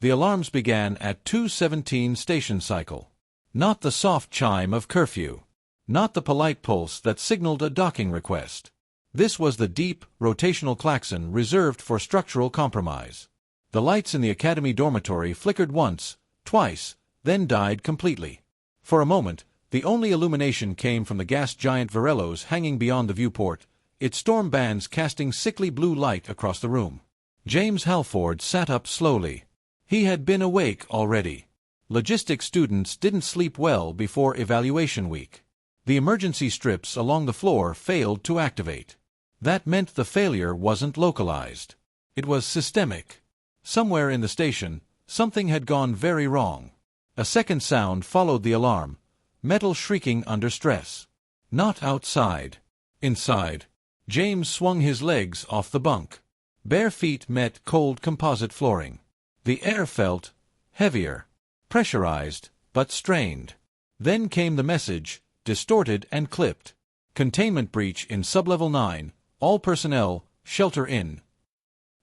The alarms began at 2:17 station cycle. Not the soft chime of curfew. Not the polite pulse that signaled a docking request. This was the deep, rotational klaxon reserved for structural compromise. The lights in the academy dormitory flickered once, twice, then died completely. For a moment, the only illumination came from the gas giant Varellos hanging beyond the viewport, its storm bands casting sickly blue light across the room. James Halford sat up slowly. He had been awake already. Logistics students didn't sleep well before evaluation week. The emergency strips along the floor failed to activate. That meant the failure wasn't localized. It was systemic. Somewhere in the station, something had gone very wrong. A second sound followed the alarm, metal shrieking under stress. Not outside. Inside. James swung his legs off the bunk. Bare feet met cold composite flooring. The air felt heavier, pressurized, but strained. Then came the message, distorted and clipped. Containment breach in sublevel 9, all personnel, shelter in.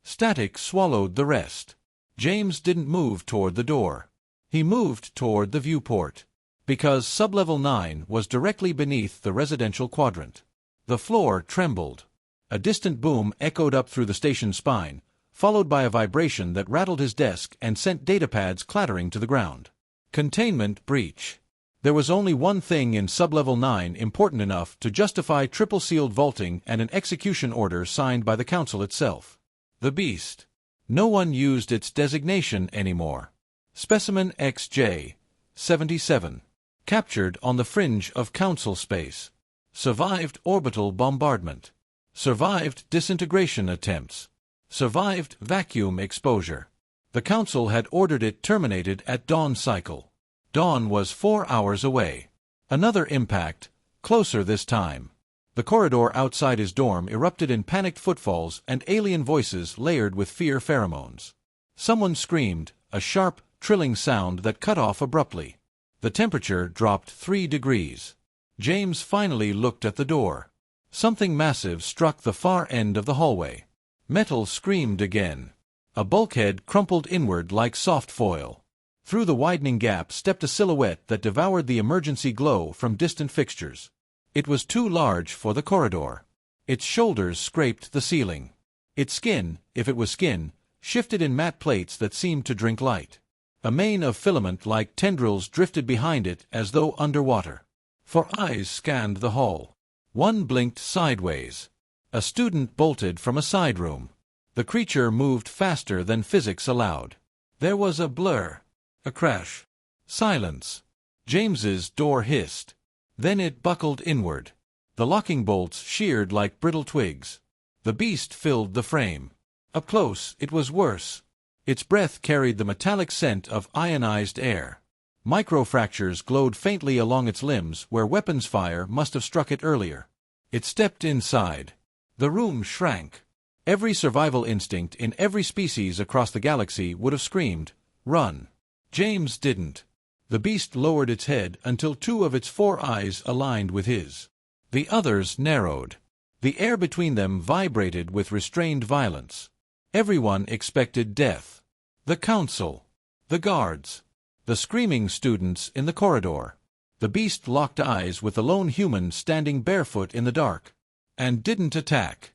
Static swallowed the rest. James didn't move toward the door. He moved toward the viewport. Because sublevel 9 was directly beneath the residential quadrant. The floor trembled. A distant boom echoed up through the station spine, followed by a vibration that rattled his desk and sent datapads clattering to the ground. Containment breach. There was only one thing in sublevel 9 important enough to justify triple-sealed vaulting and an execution order signed by the Council itself. The Beast. No one used its designation anymore. Specimen XJ, 77. Captured on the fringe of Council space. Survived orbital bombardment. Survived disintegration attempts. Survived vacuum exposure. The Council had ordered it terminated at dawn cycle. Dawn was 4 hours away. Another impact, closer this time. The corridor outside his dorm erupted in panicked footfalls and alien voices layered with fear pheromones. Someone screamed, a sharp, trilling sound that cut off abruptly. The temperature dropped 3 degrees. James finally looked at the door. Something massive struck the far end of the hallway. Metal screamed again. A bulkhead crumpled inward like soft foil. Through the widening gap stepped a silhouette that devoured the emergency glow from distant fixtures. It was too large for the corridor. Its shoulders scraped the ceiling. Its skin, if it was skin, shifted in matte plates that seemed to drink light. A mane of filament-like tendrils drifted behind it as though underwater. 4 eyes scanned the hall. One blinked sideways. A student bolted from a side room. The creature moved faster than physics allowed. There was a blur. A crash. Silence. James's door hissed. Then it buckled inward. The locking bolts sheared like brittle twigs. The beast filled the frame. Up close, it was worse. Its breath carried the metallic scent of ionized air. Microfractures glowed faintly along its limbs where weapons fire must have struck it earlier. It stepped inside. The room shrank. Every survival instinct in every species across the galaxy would have screamed, "Run!" James didn't. The beast lowered its head until 2 of its 4 eyes aligned with his. The others narrowed. The air between them vibrated with restrained violence. Everyone expected death. The Council. The guards. The screaming students in the corridor. The beast locked eyes with the lone human standing barefoot in the dark. And didn't attack.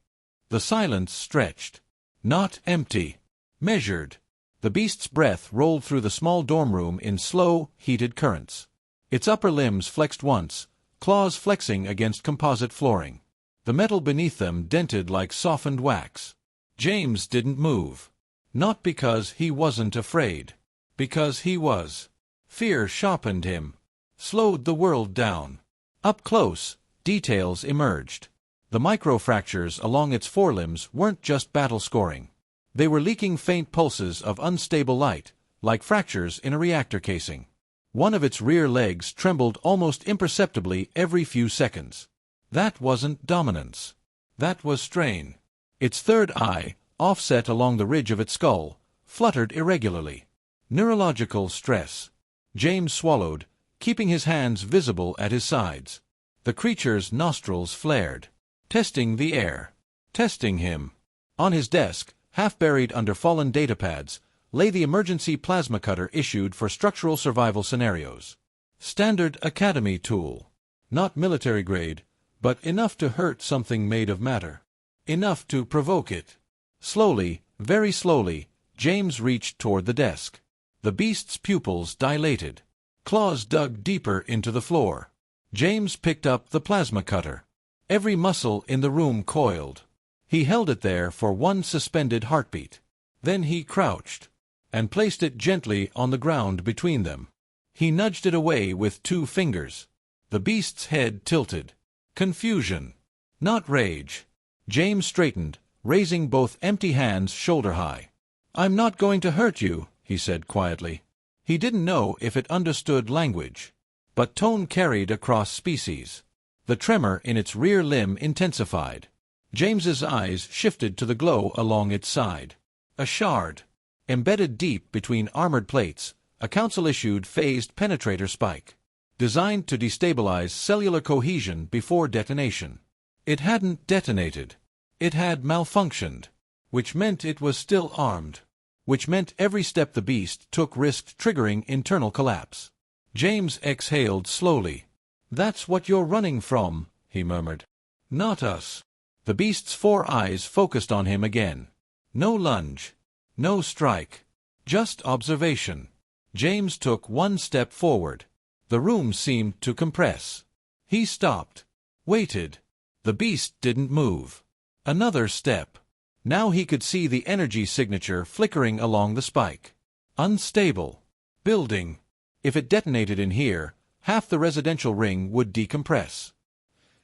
The silence stretched. Not empty. Measured. The beast's breath rolled through the small dorm room in slow, heated currents. Its upper limbs flexed once, claws flexing against composite flooring. The metal beneath them dented like softened wax. James didn't move. Not because he wasn't afraid. Because he was. Fear sharpened him. Slowed the world down. Up close, details emerged. The microfractures along its forelimbs weren't just battle scoring. They were leaking faint pulses of unstable light, like fractures in a reactor casing. One of its rear legs trembled almost imperceptibly every few seconds. That wasn't dominance. That was strain. Its third eye, offset along the ridge of its skull, fluttered irregularly. Neurological stress. James swallowed, keeping his hands visible at his sides. The creature's nostrils flared. Testing the air. Testing him. On his desk, half buried under fallen datapads, lay the emergency plasma cutter issued for structural survival scenarios. Standard Academy tool. Not military grade, but enough to hurt something made of matter. Enough to provoke it. Slowly, very slowly, James reached toward the desk. The beast's pupils dilated. Claws dug deeper into the floor. James picked up the plasma cutter. Every muscle in the room coiled. He held it there for one suspended heartbeat. Then he crouched and placed it gently on the ground between them. He nudged it away with 2 fingers. The beast's head tilted. Confusion. Not rage. James straightened, raising both empty hands shoulder-high. "I'm not going to hurt you," he said quietly. He didn't know if it understood language, but tone carried across species. The tremor in its rear limb intensified. James's eyes shifted to the glow along its side. A shard. Embedded deep between armored plates, a Council-issued phased penetrator spike, designed to destabilize cellular cohesion before detonation. It hadn't detonated. It had malfunctioned, which meant it was still armed, which meant every step the beast took risked triggering internal collapse. James exhaled slowly. "That's what you're running from," he murmured. "Not us." The beast's 4 eyes focused on him again. No lunge. No strike. Just observation. James took 1 step forward. The room seemed to compress. He stopped. Waited. The beast didn't move. Another step. Now he could see the energy signature flickering along the spike. Unstable. Building. If it detonated in here, half the residential ring would decompress.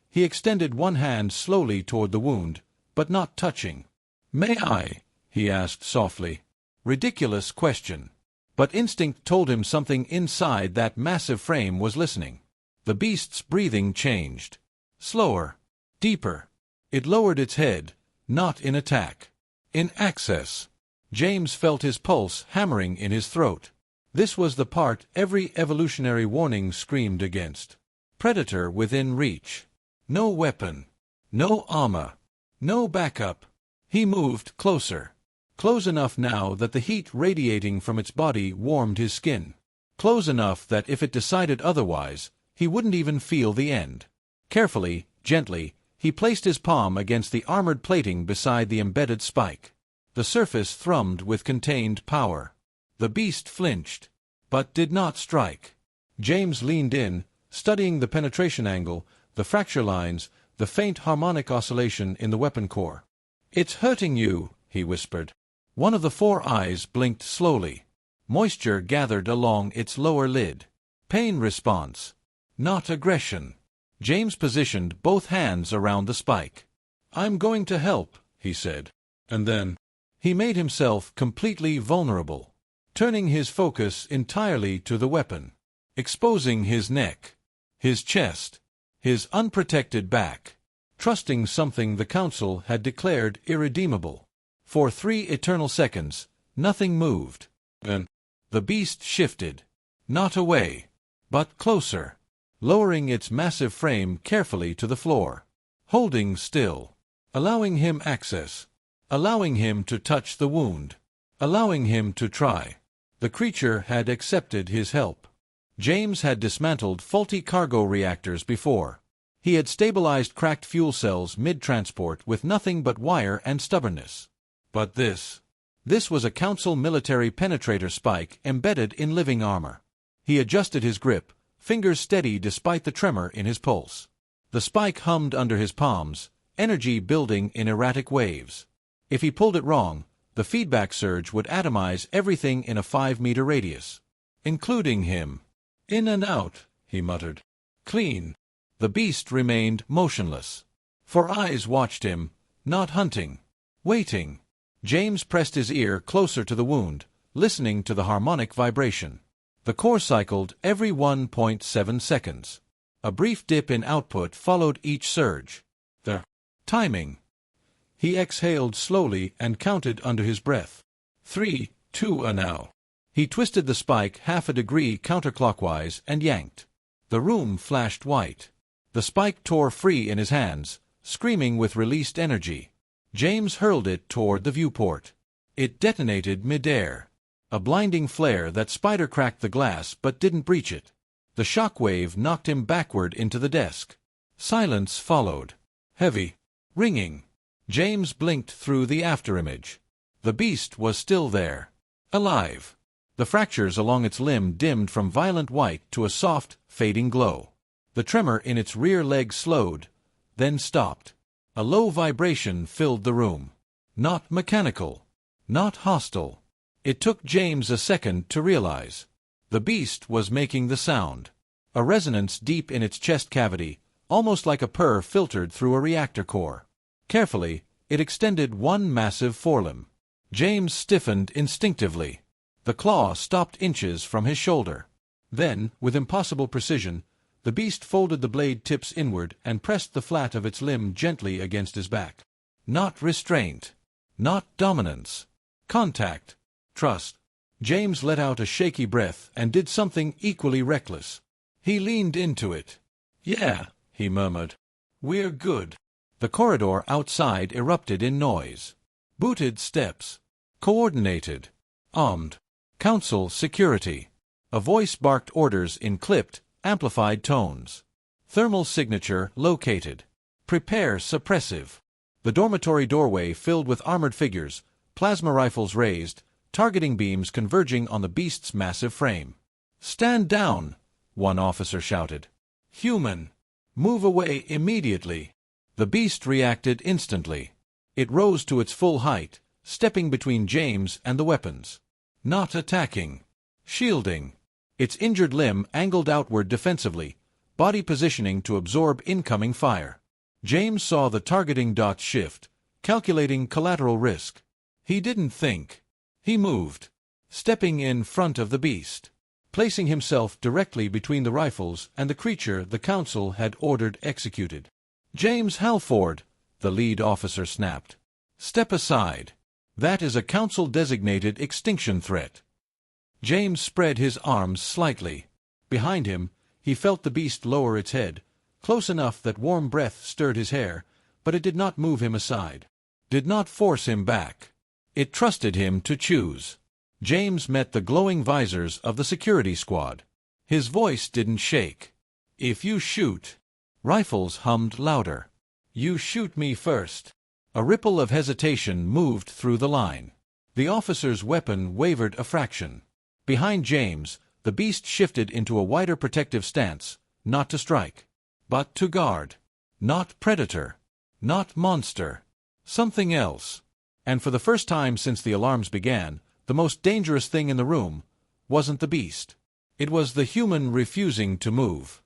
He extended one hand slowly toward the wound, but not touching. "May I?" he asked softly. Ridiculous question. But instinct told him something inside that massive frame was listening. The beast's breathing changed. Slower. Deeper. It lowered its head, not in attack. In access. James felt his pulse hammering in his throat. This was the part every evolutionary warning screamed against. Predator within reach. No weapon. No armor. No backup. He moved closer. Close enough now that the heat radiating from its body warmed his skin. Close enough that if it decided otherwise, he wouldn't even feel the end. Carefully, gently, he placed his palm against the armored plating beside the embedded spike. The surface thrummed with contained power. The beast flinched, but did not strike. James leaned in, studying the penetration angle, the fracture lines, the faint harmonic oscillation in the weapon core. "It's hurting you," he whispered. One of the 4 eyes blinked slowly. Moisture gathered along its lower lid. Pain response. Not aggression. James positioned both hands around the spike. "I'm going to help," he said. And then he made himself completely vulnerable, turning his focus entirely to the weapon, exposing his neck, his chest, his unprotected back, trusting something the Council had declared irredeemable. For 3 eternal seconds, nothing moved. Then the beast shifted, not away, but closer, lowering its massive frame carefully to the floor, holding still, allowing him access, allowing him to touch the wound, allowing him to try. The creature had accepted his help. James had dismantled faulty cargo reactors before. He had stabilized cracked fuel cells mid-transport with nothing but wire and stubbornness. But this was a Council military penetrator spike embedded in living armor. He adjusted his grip, fingers steady despite the tremor in his pulse. The spike hummed under his palms, energy building in erratic waves. If he pulled it wrong, the feedback surge would atomize everything in a 5-meter radius, including him. "In and out," he muttered. "Clean." The beast remained motionless. 4 eyes watched him, not hunting, waiting. James pressed his ear closer to the wound, listening to the harmonic vibration. The core cycled every 1.7 seconds. A brief dip in output followed each surge. The timing. He exhaled slowly and counted under his breath. 3, 2 a now. He twisted the spike half a degree counterclockwise and yanked. The room flashed white. The spike tore free in his hands, screaming with released energy. James hurled it toward the viewport. It detonated midair. A blinding flare that spider-cracked the glass but didn't breach it. The shock wave knocked him backward into the desk. Silence followed. Heavy. Ringing. James blinked through the afterimage. The beast was still there. Alive. The fractures along its limb dimmed from violent white to a soft, fading glow. The tremor in its rear leg slowed, then stopped. A low vibration filled the room. Not mechanical. Not hostile. It took James a second to realize. The beast was making the sound. A resonance deep in its chest cavity, almost like a purr filtered through a reactor core. Carefully, it extended one massive forelimb. James stiffened instinctively. The claw stopped inches from his shoulder. Then, with impossible precision, the beast folded the blade tips inward and pressed the flat of its limb gently against his back. Not restraint. Not dominance. Contact. Trust. James let out a shaky breath and did something equally reckless. He leaned into it. "Yeah," he murmured. "We're good." The corridor outside erupted in noise. Booted steps. Coordinated. Armed. Council security. A voice barked orders in clipped, amplified tones. Thermal signature located. Prepare suppressive. The dormitory doorway filled with armored figures, plasma rifles raised, targeting beams converging on the beast's massive frame. "Stand down!" one officer shouted. "Human! Move away immediately!" The beast reacted instantly. It rose to its full height, stepping between James and the weapons. Not attacking. Shielding. Its injured limb angled outward defensively, body positioning to absorb incoming fire. James saw the targeting dots shift, calculating collateral risk. He didn't think. He moved, stepping in front of the beast, placing himself directly between the rifles and the creature the council had ordered executed. "James Halford," the lead officer snapped. "Step aside. That is a council-designated extinction threat." James spread his arms slightly. Behind him, he felt the beast lower its head, close enough that warm breath stirred his hair, but it did not move him aside. Did not force him back. It trusted him to choose. James met the glowing visors of the security squad. His voice didn't shake. "If you shoot..." Rifles hummed louder. "You shoot me first." A ripple of hesitation moved through the line. The officer's weapon wavered a fraction. Behind James, the beast shifted into a wider protective stance, not to strike, but to guard. Not predator. Not monster. Something else. And for the first time since the alarms began, the most dangerous thing in the room wasn't the beast. It was the human refusing to move.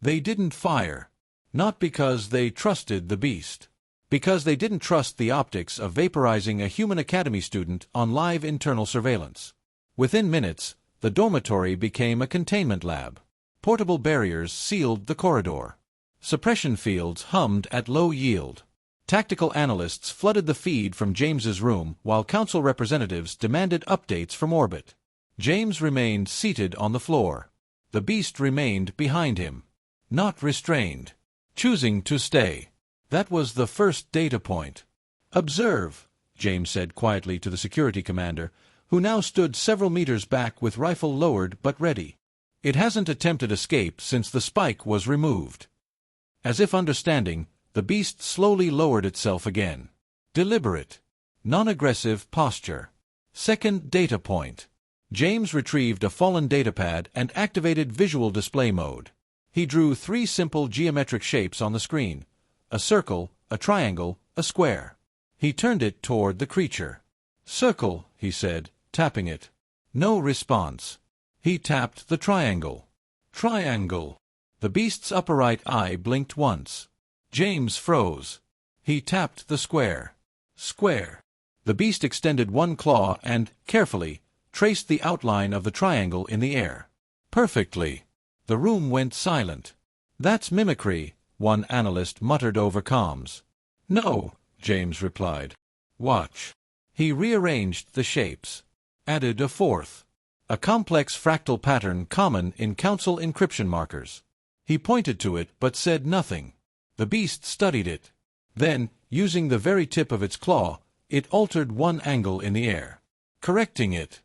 They didn't fire. Not because they trusted the beast. Because they didn't trust the optics of vaporizing a human academy student on live internal surveillance. Within minutes, the dormitory became a containment lab. Portable barriers sealed the corridor. Suppression fields hummed at low yield. Tactical analysts flooded the feed from James's room while council representatives demanded updates from orbit. James remained seated on the floor. The beast remained behind him. Not restrained. Choosing to stay. That was the first data point. "Observe," James said quietly to the security commander, who now stood several meters back with rifle lowered but ready. "It hasn't attempted escape since the spike was removed." As if understanding, the beast slowly lowered itself again. Deliberate. Non-aggressive posture. Second data point. James retrieved a fallen datapad and activated visual display mode. He drew 3 simple geometric shapes on the screen. A circle, a triangle, a square. He turned it toward the creature. "Circle," he said, tapping it. No response. He tapped the triangle. Triangle. The beast's upper right eye blinked once. James froze. He tapped the square. Square. The beast extended one claw and, carefully, traced the outline of the triangle in the air. Perfectly. The room went silent. "That's mimicry," one analyst muttered over comms. "No," James replied. "Watch." He rearranged the shapes. Added a fourth. A complex fractal pattern common in council encryption markers. He pointed to it but said nothing. The beast studied it. Then, using the very tip of its claw, it altered one angle in the air. Correcting it.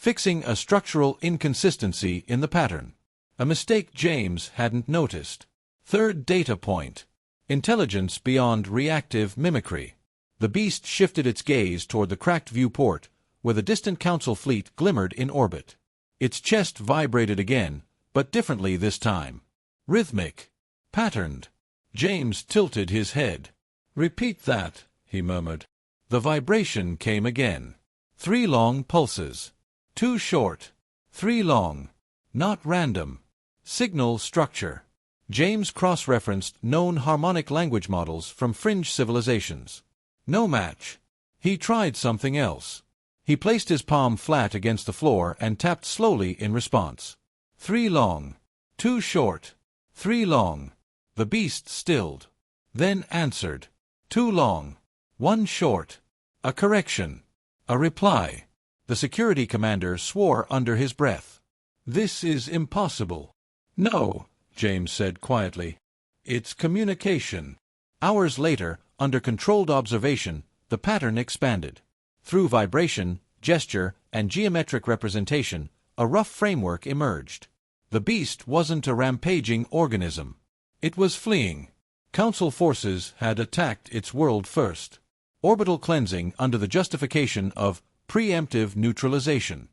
fixing a structural inconsistency in the pattern. A mistake James hadn't noticed. Third data point. Intelligence beyond reactive mimicry. The beast shifted its gaze toward the cracked viewport, where the distant Council fleet glimmered in orbit. Its chest vibrated again, but differently this time. Rhythmic. Patterned. James tilted his head. "Repeat that," he murmured. The vibration came again. 3 long pulses. 2 short. 3 long. Not random. Signal structure. James cross-referenced known harmonic language models from fringe civilizations. No match. He tried something else. He placed his palm flat against the floor and tapped slowly in response. 3 long. 2 short. 3 long. The beast stilled. Then answered. 2 long. 1 short. A correction. A reply. The security commander swore under his breath. "This is impossible." "No," James said quietly. "It's communication." Hours later, under controlled observation, the pattern expanded. Through vibration, gesture, and geometric representation, a rough framework emerged. The beast wasn't a rampaging organism. It was fleeing. Council forces had attacked its world first. Orbital cleansing under the justification of preemptive neutralization.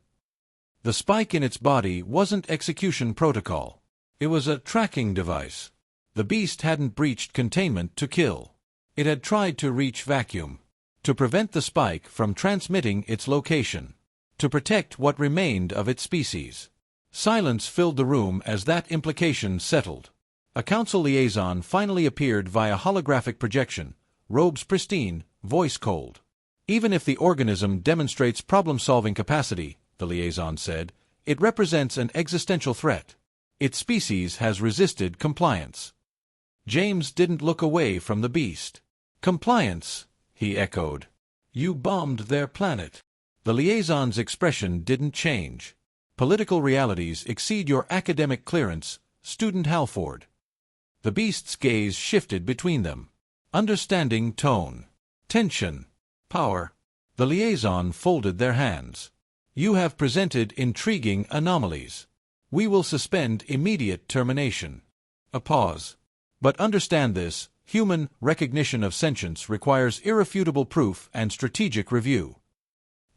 The spike in its body wasn't execution protocol. It was a tracking device. The beast hadn't breached containment to kill. It had tried to reach vacuum. To prevent the spike from transmitting its location. To protect what remained of its species. Silence filled the room as that implication settled. A council liaison finally appeared via holographic projection, robes pristine, voice cold. "Even if the organism demonstrates problem-solving capacity," the liaison said, "it represents an existential threat. Its species has resisted compliance." James didn't look away from the beast. "Compliance," he echoed. "You bombed their planet." The liaison's expression didn't change. "Political realities exceed your academic clearance, student Halford." The beast's gaze shifted between them. Understanding tone. Tension. Power. The liaison folded their hands. "You have presented intriguing anomalies. We will suspend immediate termination." A pause. "But understand this, human recognition of sentience requires irrefutable proof and strategic review."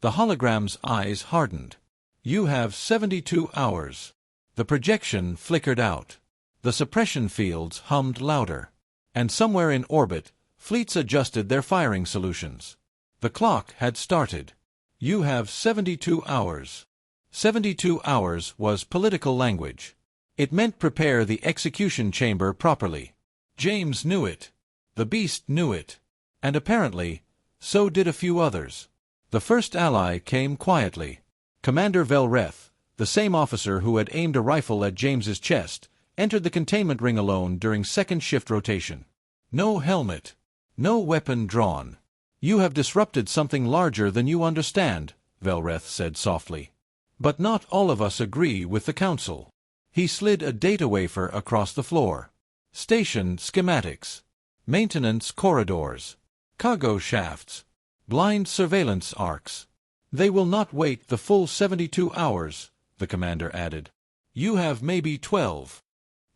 The hologram's eyes hardened. "You have 72 hours. The projection flickered out. The suppression fields hummed louder. And somewhere in orbit, fleets adjusted their firing solutions. The clock had started. "You have 72 hours. 72 hours was political language. It meant prepare the execution chamber properly. James knew it. The beast knew it. And apparently, so did a few others. The first ally came quietly. Commander Velreth, the same officer who had aimed a rifle at James's chest, entered the containment ring alone during second shift rotation. No helmet. No weapon drawn. "You have disrupted something larger than you understand," Velreth said softly. "But not all of us agree with the Council." He slid a data wafer across the floor. "Station schematics. Maintenance corridors. Cargo shafts. Blind surveillance arcs. They will not wait the full 72 hours, the commander added. "You have maybe 12.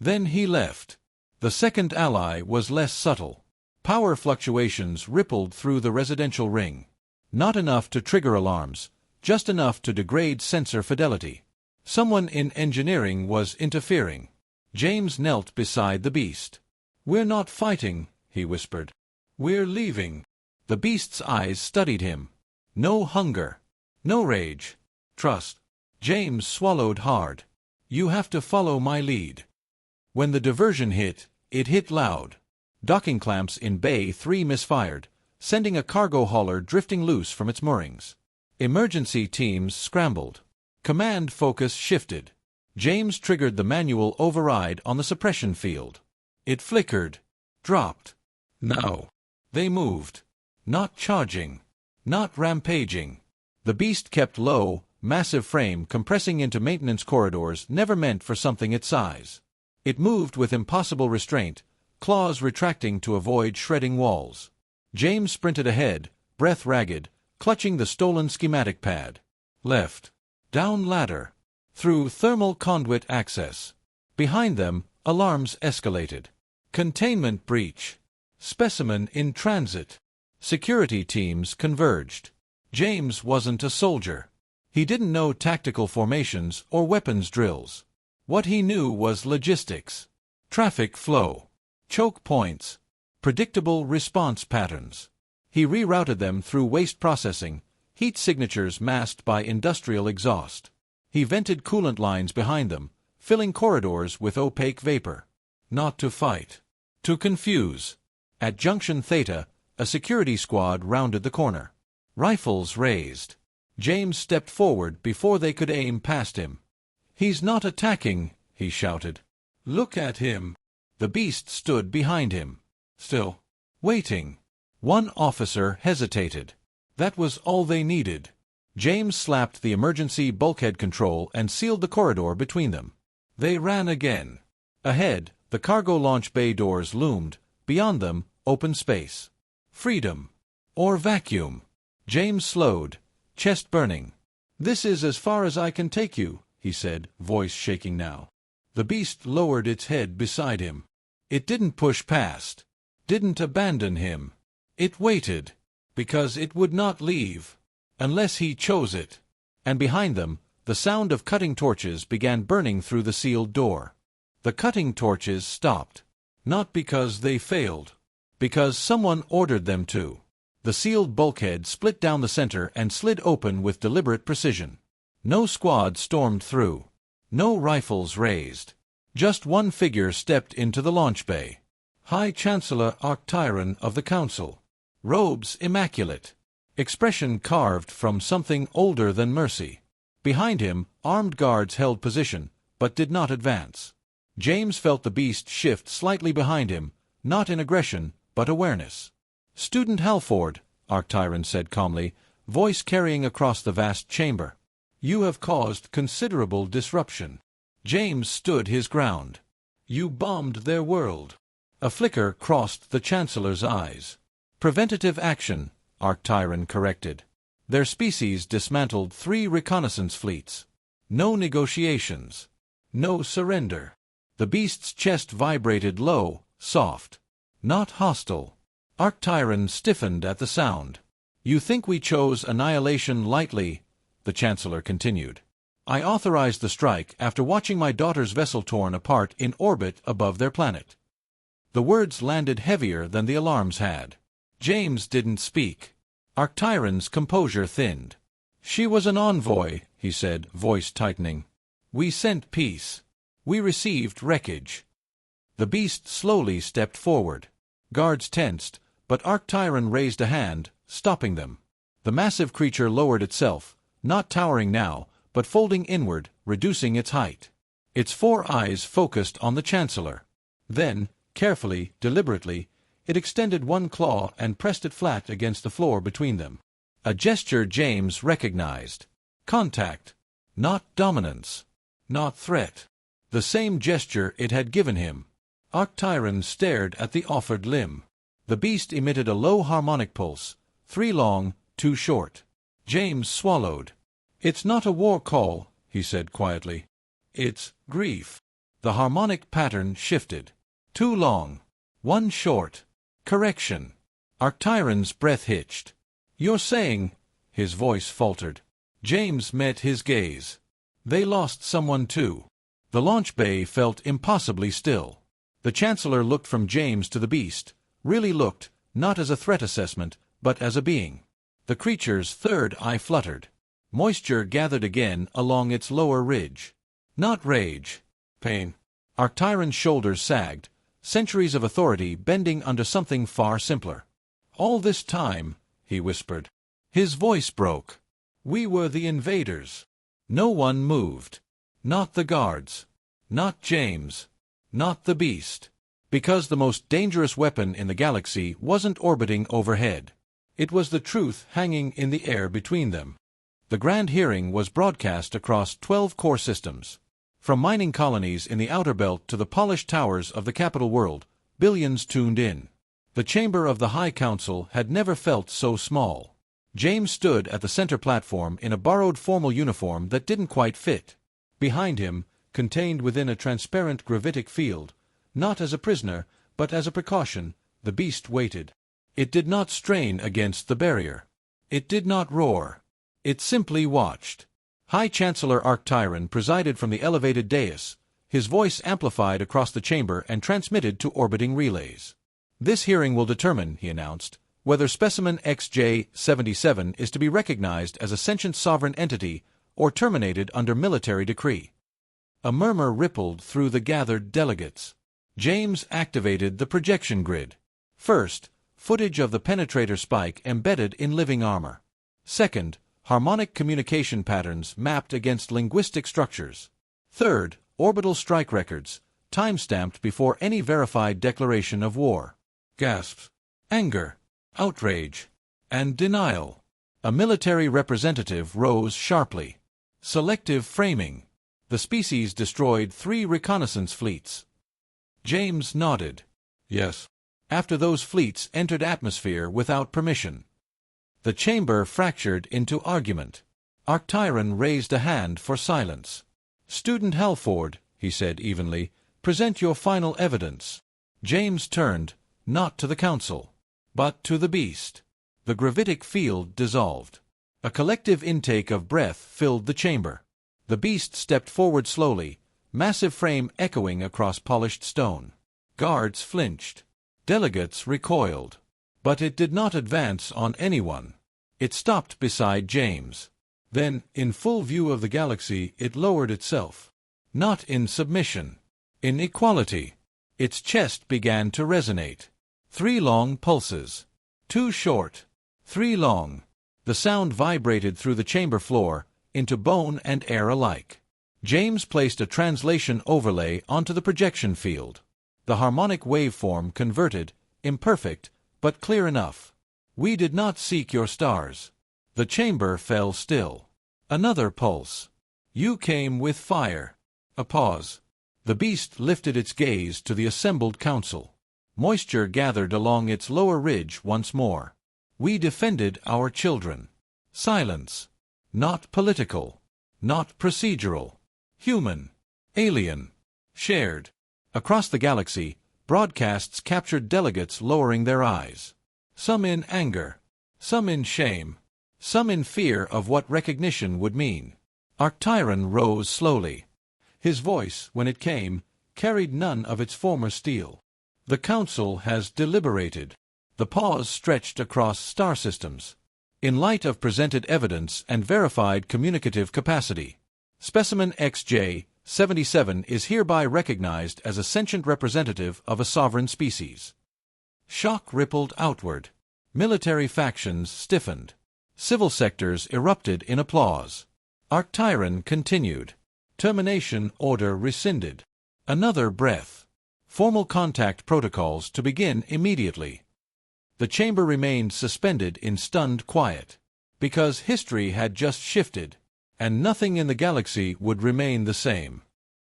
Then he left. The second ally was less subtle. Power fluctuations rippled through the residential ring. Not enough to trigger alarms, just enough to degrade sensor fidelity. Someone in engineering was interfering. James knelt beside the beast. "We're not fighting," he whispered. "We're leaving." The beast's eyes studied him. No hunger. No rage. Trust. James swallowed hard. "You have to follow my lead." When the diversion hit, it hit loud. Docking clamps in Bay 3 misfired, sending a cargo hauler drifting loose from its moorings. Emergency teams scrambled. Command focus shifted. James triggered the manual override on the suppression field. It flickered. Dropped. Now. They moved. Not charging. Not rampaging. The beast kept low, massive frame compressing into maintenance corridors never meant for something its size. It moved with impossible restraint, claws retracting to avoid shredding walls. James sprinted ahead, breath ragged, clutching the stolen schematic pad. Left. Down ladder. Through thermal conduit access. Behind them, alarms escalated. Containment breach. Specimen in transit. Security teams converged. James wasn't a soldier. He didn't know tactical formations or weapons drills. What he knew was logistics. Traffic flow. Choke points. Predictable response patterns. He rerouted them through waste processing, heat signatures masked by industrial exhaust. He vented coolant lines behind them, filling corridors with opaque vapor. Not to fight. To confuse. At Junction Theta, a security squad rounded the corner. Rifles raised. James stepped forward before they could aim past him. "He's not attacking," he shouted. "Look at him." The beast stood behind him. Still. Waiting. One officer hesitated. That was all they needed. James slapped the emergency bulkhead control and sealed the corridor between them. They ran again. Ahead, the cargo launch bay doors loomed. Beyond them, open space. Freedom. Or vacuum. James slowed, chest burning. "This is as far as I can take you," he said, voice shaking now. The beast lowered its head beside him. It didn't push past. Didn't abandon him. It waited. Because it would not leave. Unless he chose it. And behind them, the sound of cutting torches began burning through the sealed door. The cutting torches stopped. Not because they failed. Because someone ordered them to. The sealed bulkhead split down the center and slid open with deliberate precision. No squad stormed through. No rifles raised. Just one figure stepped into the launch bay. High Chancellor Arctyron of the Council. Robes immaculate. Expression carved from something older than mercy. Behind him, armed guards held position, but did not advance. James felt the beast shift slightly behind him, not in aggression, but awareness. "Student Halford," Arctyron said calmly, voice carrying across the vast chamber. "You have caused considerable disruption." James stood his ground. "You bombed their world." A flicker crossed the Chancellor's eyes. "Preventative action," Arctyron corrected. "Their species dismantled 3 reconnaissance fleets. No negotiations. No surrender." The beast's chest vibrated low, soft. "Not hostile." Arctyron stiffened at the sound. "You think we chose annihilation lightly," the Chancellor continued. "I authorized the strike after watching my daughter's vessel torn apart in orbit above their planet." The words landed heavier than the alarms had. James didn't speak. Arctyron's composure thinned. "She was an envoy," he said, voice tightening. "We sent peace. We received wreckage." The beast slowly stepped forward. Guards tensed, but Arctyron raised a hand, stopping them. The massive creature lowered itself, not towering now, but folding inward, reducing its height. Its 4 eyes focused on the Chancellor. Then, carefully, deliberately, it extended one claw and pressed it flat against the floor between them. A gesture James recognized. Contact. Not dominance. Not threat. The same gesture it had given him. Arctyron stared at the offered limb. The beast emitted a low harmonic pulse, 3 long, 2 short. James swallowed. "It's not a war call," he said quietly. "It's grief." The harmonic pattern shifted. 2 long. 1 short. Correction. Arctyron's breath hitched. "You're saying—" his voice faltered. James met his gaze. "They lost someone too." The launch bay felt impossibly still. The Chancellor looked from James to the beast, really looked, not as a threat assessment, but as a being. The creature's 3rd eye fluttered. Moisture gathered again along its lower ridge. Not rage. Pain. Arctyron's shoulders sagged, centuries of authority bending under something far simpler. "All this time," he whispered. His voice broke. "We were the invaders." No one moved. Not the guards. Not James. Not the beast. Because the most dangerous weapon in the galaxy wasn't orbiting overhead. It was the truth hanging in the air between them. The grand hearing was broadcast across 12 core systems. From mining colonies in the outer belt to the polished towers of the capital world, billions tuned in. The chamber of the High Council had never felt so small. James stood at the center platform in a borrowed formal uniform that didn't quite fit. Behind him, contained within a transparent gravitic field, not as a prisoner, but as a precaution, the beast waited. It did not strain against the barrier. It did not roar. It simply watched. High Chancellor Arctyron presided from the elevated dais, his voice amplified across the chamber and transmitted to orbiting relays. "This hearing will determine," he announced, "whether specimen XJ-77 is to be recognized as a sentient sovereign entity or terminated under military decree." A murmur rippled through the gathered delegates. James activated the projection grid. First, footage of the penetrator spike embedded in living armor. Second, harmonic communication patterns mapped against linguistic structures. Third, orbital strike records, time-stamped before any verified declaration of war. Gasps. Anger. Outrage. And denial. A military representative rose sharply. Selective framing. The species destroyed 3 reconnaissance fleets. James nodded. Yes. After those fleets entered atmosphere without permission. The chamber fractured into argument. Arctyron raised a hand for silence. "Student Halford," he said evenly, "present your final evidence." James turned, not to the council, but to the beast. The gravitic field dissolved. A collective intake of breath filled the chamber. The beast stepped forward slowly, massive frame echoing across polished stone. Guards flinched. Delegates recoiled. But it did not advance on anyone. It stopped beside James. Then, in full view of the galaxy, it lowered itself. Not in submission. In equality. Its chest began to resonate. 3 long pulses. 2 short. 3 long. The sound vibrated through the chamber floor, into bone and air alike. James placed a translation overlay onto the projection field. The harmonic waveform converted, imperfect, but clear enough. "We did not seek your stars." The chamber fell still. Another pulse. "You came with fire." A pause. The beast lifted its gaze to the assembled council. Moisture gathered along its lower ridge once more. "We defended our children." Silence. Not political. Not procedural. Human. Alien. Shared. Across the galaxy, broadcasts captured delegates lowering their eyes. Some in anger. Some in shame. Some in fear of what recognition would mean. Arctyron rose slowly. His voice, when it came, carried none of its former steel. "The Council has deliberated." The pause stretched across star systems. "In light of presented evidence and verified communicative capacity, specimen XJ-77 is hereby recognized as a sentient representative of a sovereign species." Shock rippled outward. Military factions stiffened. Civil sectors erupted in applause. Arctyron continued. Termination order rescinded. Another breath. Formal contact protocols to begin immediately. The chamber remained suspended in stunned quiet. Because history had just shifted, and nothing in the galaxy would remain the same.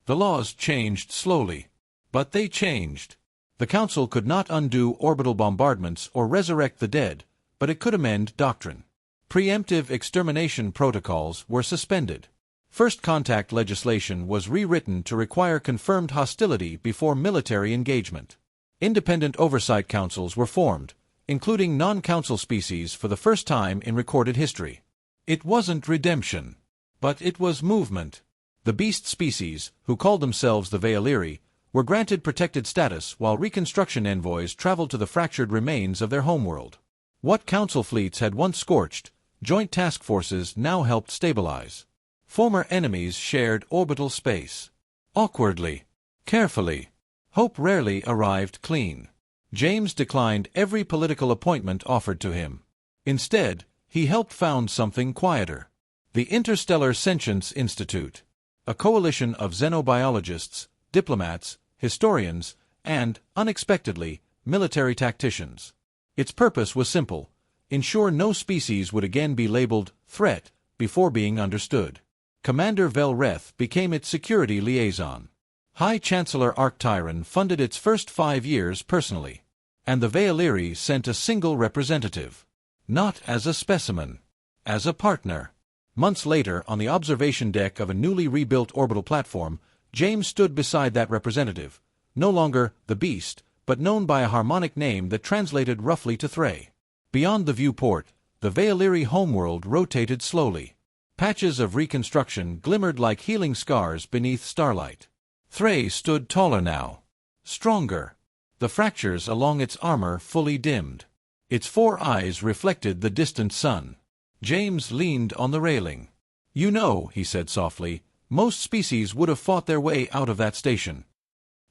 The laws changed slowly. But they changed. The Council could not undo orbital bombardments or resurrect the dead, but it could amend doctrine. Preemptive extermination protocols were suspended. First contact legislation was rewritten to require confirmed hostility before military engagement. Independent oversight councils were formed, including non-council species for the first time in recorded history. It wasn't redemption, but it was movement. The beast species, who called themselves the Veiliri, were granted protected status while reconstruction envoys traveled to the fractured remains of their homeworld. What council fleets had once scorched, joint task forces now helped stabilize. Former enemies shared orbital space. Awkwardly. Carefully. Hope rarely arrived clean. James declined every political appointment offered to him. Instead, he helped found something quieter. The Interstellar Sentience Institute. A coalition of xenobiologists, diplomats, historians, and, unexpectedly, military tacticians. Its purpose was simple: ensure no species would again be labeled threat before being understood. Commander Velreth became its security liaison. High Chancellor Arctyron funded its first 5 years personally. And the Veiliri sent a single representative. Not as a specimen. As a partner. Months later, on the observation deck of a newly rebuilt orbital platform, James stood beside that representative, no longer the Beast, but known by a harmonic name that translated roughly to Threy. Beyond the viewport, the Veiliri homeworld rotated slowly. Patches of reconstruction glimmered like healing scars beneath starlight. Threy stood taller now. Stronger. The fractures along its armor fully dimmed. Its 4 eyes reflected the distant sun. James leaned on the railing. "You know," he said softly, "most species would have fought their way out of that station."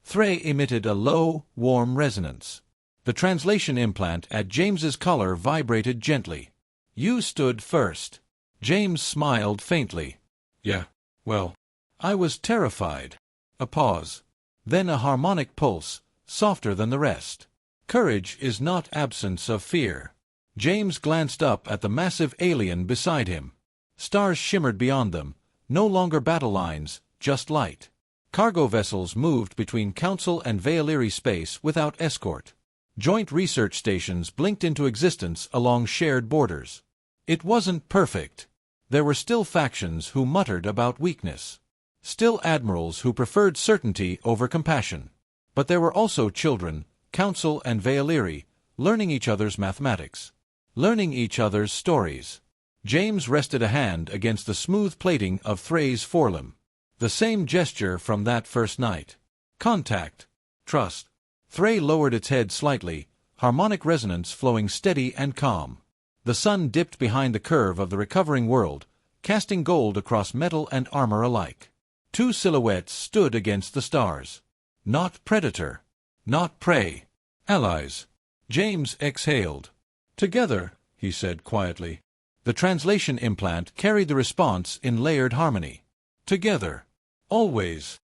Threy emitted a low, warm resonance. The translation implant at James's collar vibrated gently. "You stood first." James smiled faintly. "Yeah, well, I was terrified." A pause. Then a harmonic pulse, softer than the rest. "Courage is not absence of fear." James glanced up at the massive alien beside him. Stars shimmered beyond them, no longer battle lines, just light. Cargo vessels moved between Council and Veiliri space without escort. Joint research stations blinked into existence along shared borders. It wasn't perfect. There were still factions who muttered about weakness. Still admirals who preferred certainty over compassion. But there were also children, Council and Veiliri, learning each other's mathematics. Learning each other's stories. James rested a hand against the smooth plating of Threy's forelimb. The same gesture from that first night. Contact. Trust. Threy lowered its head slightly, harmonic resonance flowing steady and calm. The sun dipped behind the curve of the recovering world, casting gold across metal and armor alike. 2 silhouettes stood against the stars. Not predator. Not prey. Allies. James exhaled. "Together," he said quietly. The translation implant carried the response in layered harmony. "Together. Always."